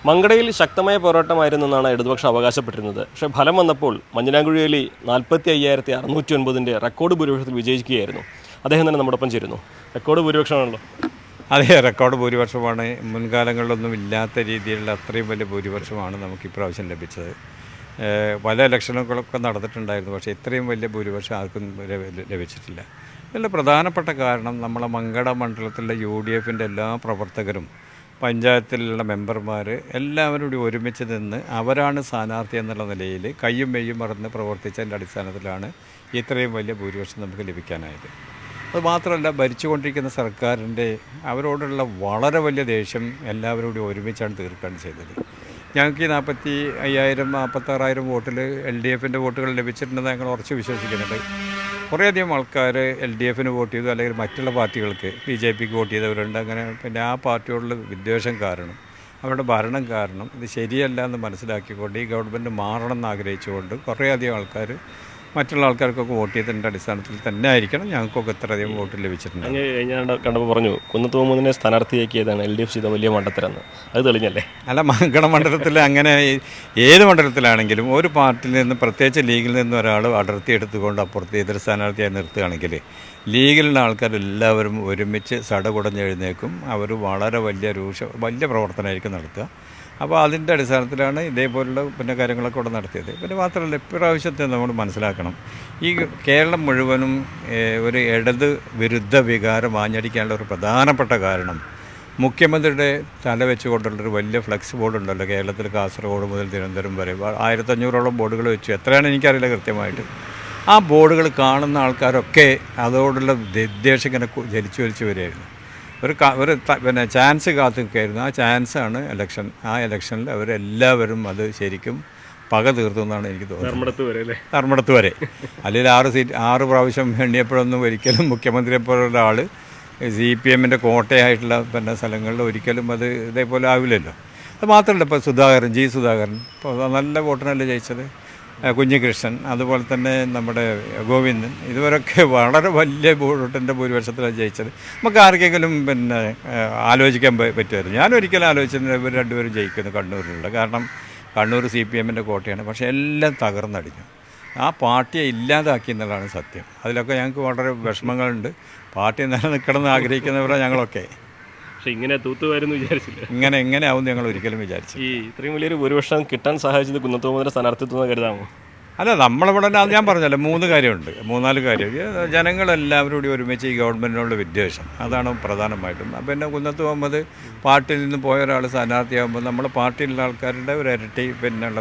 മങ്കടയിൽ ശക്തമായ പോരാട്ടമായിരുന്നെന്നാണ് ഇടതുപക്ഷം അവകാശപ്പെട്ടിരുന്നത്. പക്ഷേ ഫലം വന്നപ്പോൾ മഞ്ഞനാംകുഴിയിൽ 45,609 റെക്കോർഡ് ഭൂരിപക്ഷത്തിൽ വിജയിക്കുകയായിരുന്നു. അദ്ദേഹം തന്നെ നമ്മോടൊപ്പം ചേരുന്നു. റെക്കോർഡ് ഭൂരിപക്ഷമാണല്ലോ. അതെ, റെക്കോർഡ് ഭൂരിപക്ഷമാണ്. മുൻകാലങ്ങളിലൊന്നും ഇല്ലാത്ത രീതിയിലുള്ള അത്രയും വലിയ ഭൂരിപക്ഷമാണ് നമുക്ക് ഇപ്രാവശ്യം ലഭിച്ചത്. പല ഇലക്ഷനുകളൊക്കെ നടന്നിട്ടുണ്ടായിരുന്നു, പക്ഷേ ഇത്രയും വലിയ ഭൂരിപക്ഷം ആർക്കും ലഭിച്ചിട്ടില്ല. ഇതിൻ്റെ പ്രധാനപ്പെട്ട കാരണം നമ്മളെ മങ്കട മണ്ഡലത്തിലെ UDFൻ്റെ എല്ലാ പ്രവർത്തകരും പഞ്ചായത്തിലുള്ള മെമ്പർമാർ എല്ലാവരും കൂടി ഒരുമിച്ച് നിന്ന് അവരാണ് സ്ഥാനാർത്ഥി എന്നുള്ള നിലയിൽ കയ്യും മെയ്യും മറന്ന് പ്രവർത്തിച്ചതിൻ്റെ അടിസ്ഥാനത്തിലാണ് ഇത്രയും വലിയ ഭൂരിപക്ഷം നമുക്ക് ലഭിക്കാനായത്. അതുമാത്രമല്ല, ഭരിച്ചുകൊണ്ടിരിക്കുന്ന സർക്കാരിൻ്റെ അവരോടുള്ള വളരെ വലിയ ദേഷ്യം എല്ലാവരും കൂടി ഒരുമിച്ചാണ് തീർക്കുകയാണ് ചെയ്തത്. ഞങ്ങൾക്ക് ഈ 45,000 46,000 വോട്ടിൽ LDFൻ്റെ വോട്ടുകൾ ലഭിച്ചിട്ടുണ്ടെന്ന് ഞങ്ങൾ ഉറച്ച് വിശ്വസിക്കുന്നുണ്ട്. കുറേയധികം ആൾക്കാർ LDFന് വോട്ട് ചെയ്തു, അല്ലെങ്കിൽ മറ്റുള്ള പാർട്ടികൾക്ക് BJPക്ക് വോട്ട് ചെയ്തവരുണ്ട്. അങ്ങനെ പിന്നെ ആ പാർട്ടിയോടുള്ള വിദ്വേഷം കാരണം, അവരുടെ ഭരണം കാരണം ഇത് ശരിയല്ല എന്ന് മനസ്സിലാക്കിക്കൊണ്ട് ഈ ഗവൺമെൻറ് മാറണം എന്ന് ആഗ്രഹിച്ചുകൊണ്ട് കുറേയധികം ആൾക്കാർ മറ്റുള്ള ആൾക്കാർക്കൊക്കെ വോട്ട് ചെയ്തതിൻ്റെ അടിസ്ഥാനത്തിൽ തന്നെ ആയിരിക്കണം ഞങ്ങൾക്കൊക്കെ ഇത്രയധികം വോട്ട് ലഭിച്ചിട്ടുണ്ട്. ഞാൻ കണ്ടപ്പോൾ പറഞ്ഞു കുന്നത്ത് മുഹമ്മദിനെ സ്ഥാനാർത്ഥിയാക്കിയതാണ് LDF ചെയ്ത വലിയ മണ്ഡലത്തിലെന്ന്. അത് തെളിഞ്ഞല്ലേ? അല്ല, മങ്കട മണ്ഡലത്തിൽ അങ്ങനെ ഏത് മണ്ഡലത്തിലാണെങ്കിലും ഒരു പാർട്ടിയിൽ നിന്ന്, പ്രത്യേകിച്ച് ലീഗിൽ നിന്ന് ഒരാൾ അടർത്തി എടുത്തുകൊണ്ട് അപ്പുറത്ത് എതിർ സ്ഥാനാർത്ഥിയായി നിർത്തുകയാണെങ്കിൽ ലീഗിലുള്ള ആൾക്കാരെല്ലാവരും ഒരുമിച്ച് സടകുടഞ്ഞെഴുന്നേക്കും. അവർ വളരെ വലിയ പ്രവർത്തനമായിരിക്കും നടത്തുക. അപ്പോൾ അതിൻ്റെ അടിസ്ഥാനത്തിലാണ് ഇതേപോലുള്ള പിന്നെ കാര്യങ്ങളൊക്കെ ഇവിടെ നടത്തിയത്. പിന്നെ മാത്രമല്ല, ഇപ്രാവശ്യത്തെ നമ്മൾ മനസ്സിലാക്കണം, ഈ കേരളം മുഴുവനും ഒരു ഇടത് വിരുദ്ധ വികാരം ആഞ്ഞടിക്കാനുള്ള ഒരു പ്രധാനപ്പെട്ട കാരണം മുഖ്യമന്ത്രിയുടെ തല വെച്ചുകൊണ്ടുള്ളൊരു വലിയ ഫ്ലെക്സ് ബോർഡ് ഉണ്ടല്ലോ കേരളത്തിൽ. കാസർഗോഡ് മുതൽ തിരുവനന്തപുരം വരെ 1500ഓളം ബോർഡുകൾ വെച്ചു. എത്രയാണ് എനിക്കറിയില്ല കൃത്യമായിട്ട്. ആ ബോർഡുകൾ കാണുന്ന ആൾക്കാരൊക്കെ അതോടുള്ള വിദ്വേഷം ഇങ്ങനെ ജലിച്ചു വരികയായിരുന്നു. പിന്നെ ചാൻസ് കാത്തു നിൽക്കുകയായിരുന്നു. ആ ചാൻസാണ് ഇലക്ഷൻ. ആ ഇലക്ഷനിൽ അവരെല്ലാവരും അത് ശരിക്കും പക തീർത്തു എന്നാണ് എനിക്ക് തോന്നുന്നത്. ധർമ്മടത്ത് വരെ അല്ലെങ്കിൽ 6 പ്രാവശ്യം എണ്ണിയപ്പോഴൊന്നും ഒരിക്കലും മുഖ്യമന്ത്രിയെ പോലുള്ള ആൾ CPMൻ്റെ കോട്ടയായിട്ടുള്ള പിന്നെ സ്ഥലങ്ങളിൽ ഒരിക്കലും അത് ഇതേപോലെ ആവില്ലല്ലോ. അത് മാത്രമല്ല, ഇപ്പോൾ സുധാകരൻ ഇപ്പോൾ നല്ല വോട്ടിനല്ലേ ജയിച്ചത്. കുഞ്ഞികൃഷ്ണൻ, അതുപോലെ തന്നെ നമ്മുടെ ഗോവിന്ദൻ, ഇതുവരൊക്കെ വളരെ വലിയ വോട്ടിൻ്റെ ഭൂരിപക്ഷത്തിലാണ് ജയിച്ചത്. നമുക്ക് ആർക്കെങ്കിലും പിന്നെ ആലോചിക്കാൻ പറ്റുമായിരുന്നു. ഞാനൊരിക്കലും ആലോചിച്ചിട്ടുണ്ട് ഇവർ രണ്ടുപേരും ജയിക്കുന്നു കണ്ണൂരിലുള്ള. കാരണം കണ്ണൂർ CPMൻ്റെ കോട്ടയാണ്. പക്ഷേ എല്ലാം തകർന്നടിഞ്ഞു. ആ പാർട്ടിയെ ഇല്ലാതാക്കി എന്നുള്ളതാണ് സത്യം. അതിലൊക്കെ ഞങ്ങൾക്ക് വളരെ വിഷമങ്ങളുണ്ട്. പാർട്ടി നിലനിൽക്കണമെന്ന് ആഗ്രഹിക്കുന്നവരാണ് ഞങ്ങളൊക്കെ. പക്ഷേ ഇങ്ങനെ തൂത്തുവായിരുന്നു വിചാരിച്ചില്ല. ഇങ്ങനെ ആവും ഞങ്ങൾ ഒരിക്കലും വിചാരിച്ചു. ഈ ഇത്രയും വലിയൊരു ഭൂരിപക്ഷം കിട്ടാൻ സഹായിച്ചത് കുന്നത്ത് മുഹമ്മദിൻ്റെ സ്ഥാനാർത്ഥിത്വം കരുതാമോ? അല്ല, നമ്മളിവിടെ ഞാൻ പറഞ്ഞല്ലോ 3 കാര്യമുണ്ട്, 3-4 കാര്യം. ജനങ്ങളെല്ലാവരും കൂടി ഒരുമിച്ച് ഈ ഗവൺമെൻറ്റിനുള്ള വിദ്വേഷം, അതാണ് പ്രധാനമായിട്ടും. പിന്നെ കുന്നത്ത് മുഹമ്മദ് പാർട്ടിയിൽ നിന്ന് പോയ ഒരാൾ സ്ഥാനാർത്ഥിയാകുമ്പോൾ നമ്മുടെ പാർട്ടിയിലുള്ള ആൾക്കാരുടെ ഒരു ഇരട്ടി പിന്നെയുള്ള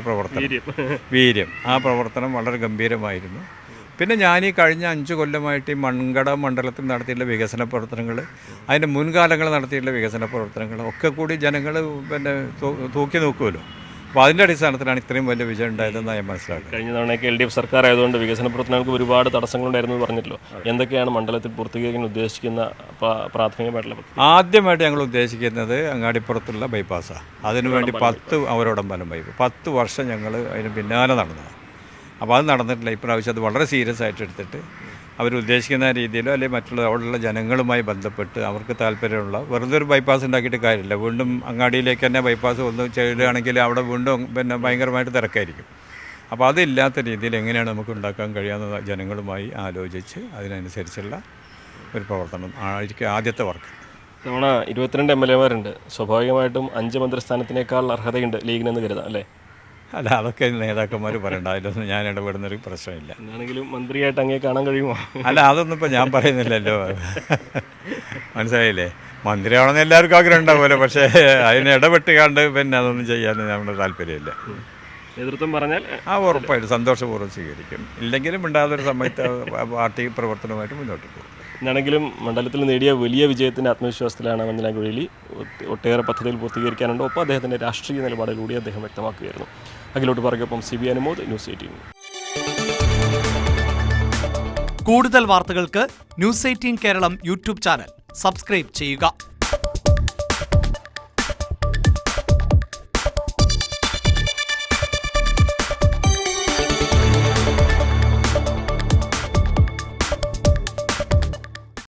വീര്യം, ആ പ്രവർത്തനം വളരെ ഗംഭീരമായിരുന്നു. പിന്നെ ഞാൻ ഈ കഴിഞ്ഞ 5 കൊല്ലമായിട്ട് ഈ മങ്കട മണ്ഡലത്തിൽ നടത്തിയിട്ടുള്ള വികസന പ്രവർത്തനങ്ങൾ, അതിൻ്റെ മുൻകാലങ്ങൾ നടത്തിയിട്ടുള്ള വികസന പ്രവർത്തനങ്ങൾ ഒക്കെ കൂടി ജനങ്ങൾ പിന്നെ തൂക്കി നോക്കുമല്ലോ. അപ്പോൾ അതിൻ്റെ അടിസ്ഥാനത്തിലാണ് ഇത്രയും വലിയ വിജയം ഉണ്ടായതെന്ന് ഞാൻ മനസ്സിലാക്കുന്നത്. കഴിഞ്ഞ തവണയൊക്കെ LDF സർക്കാർ ആയതുകൊണ്ട് വികസന പ്രവർത്തനങ്ങൾക്ക് ഒരുപാട് തടസ്സങ്ങളുണ്ടായിരുന്നു പറഞ്ഞല്ലോ. എന്തൊക്കെയാണ് മണ്ഡലത്തിൽ പൂർത്തീകരിക്കാൻ ഉദ്ദേശിക്കുന്ന പ്രാഥമികമായിട്ടുള്ള? ആദ്യമായിട്ട് ഞങ്ങൾ ഉദ്ദേശിക്കുന്നത് അങ്ങാടിപ്പുറത്തുള്ള ബൈപ്പാസാണ്. അതിനുവേണ്ടി 10 അവരോടമ്പലം പൈപ്പ് 10 വർഷം ഞങ്ങൾ അതിന് പിന്നാലെ നടന്നതാണ്. അപ്പോൾ അത് നടന്നിട്ടില്ല. ഇപ്രാവശ്യം അത് വളരെ സീരിയസ് ആയിട്ട് എടുത്തിട്ട് അവരുദ്ദേശിക്കുന്ന രീതിയിലോ അല്ലെങ്കിൽ മറ്റുള്ള അവിടെയുള്ള ജനങ്ങളുമായി ബന്ധപ്പെട്ട് അവർക്ക് താല്പര്യമുള്ള വെറുതെ ഒരു ബൈപ്പാസ് ഉണ്ടാക്കിയിട്ട് കാര്യമില്ല. വീണ്ടും അങ്ങാടിയിലേക്ക് തന്നെ ബൈപ്പാസ് ഒന്ന് ചെയ്യുകയാണെങ്കിൽ അവിടെ വീണ്ടും പിന്നെ ഭയങ്കരമായിട്ട് തിരക്കായിരിക്കും. അപ്പോൾ അതില്ലാത്ത രീതിയിൽ എങ്ങനെയാണ് നമുക്ക് ഉണ്ടാക്കാൻ കഴിയാവുന്ന ജനങ്ങളുമായി ആലോചിച്ച് അതിനനുസരിച്ചുള്ള ഒരു പ്രവർത്തനം ആയിരിക്കും ആദ്യത്തെ വർക്ക്. തവണ 22 MLA-മാരുണ്ട്. സ്വാഭാവികമായിട്ടും 5 മന്ത്രിസ്ഥാനത്തിനേക്കാൾ അർഹതയുണ്ട് ലീഗിനെന്ന് കരുതാം അല്ലേ? അല്ല, അതൊക്കെ നേതാക്കന്മാർ പറയണ്ട, അതിലൊന്നും ഞാൻ ഇടപെടുന്നൊരു പ്രശ്നമില്ല. എന്നാണെങ്കിലും മന്ത്രിയായിട്ട് അങ്ങേ കാണാൻ കഴിയുമോ? അല്ല, അതൊന്നും ഇപ്പോൾ ഞാൻ പറയുന്നില്ലല്ലോ. മനസ്സിലായില്ലേ? മന്ത്രിയാണെന്ന് എല്ലാവർക്കും ആഗ്രഹം ഉണ്ടാവുമല്ലോ. പക്ഷേ അതിന് ഇടപെട്ട് കണ്ട് പിന്നെ അതൊന്നും ചെയ്യാൻ നമ്മുടെ താല്പര്യമില്ല. നേതൃത്വം പറഞ്ഞാൽ ഉറപ്പായിട്ട് സന്തോഷപൂർവ്വം സ്വീകരിക്കും. ഇല്ലെങ്കിലും ഉണ്ടാകുന്നൊരു സമയത്ത് പാർട്ടി പ്രവർത്തനവുമായിട്ട് മുന്നോട്ട് പോകും. എന്നാണെങ്കിലും മണ്ഡലത്തിൽ നേടിയ വലിയ വിജയത്തിൻ്റെ ആത്മവിശ്വാസത്തിലാണ് മഞ്ഞനാംകുഴിയിൽ. ഒട്ടേറെ പദ്ധതികൾ പൂർത്തീകരിക്കാനുണ്ട്. ഒപ്പം അദ്ദേഹത്തിൻ്റെ രാഷ്ട്രീയ നിലപാടുകൂടി അദ്ദേഹം വ്യക്തമാക്കുകയായിരുന്നു. അഖിലോട്ട് പറയൊപ്പം CB അനുമോദ്, News 18. കൂടുതൽ വാർത്തകൾക്ക് News 18 Keralam YouTube channel subscribe ചെയ്യുക.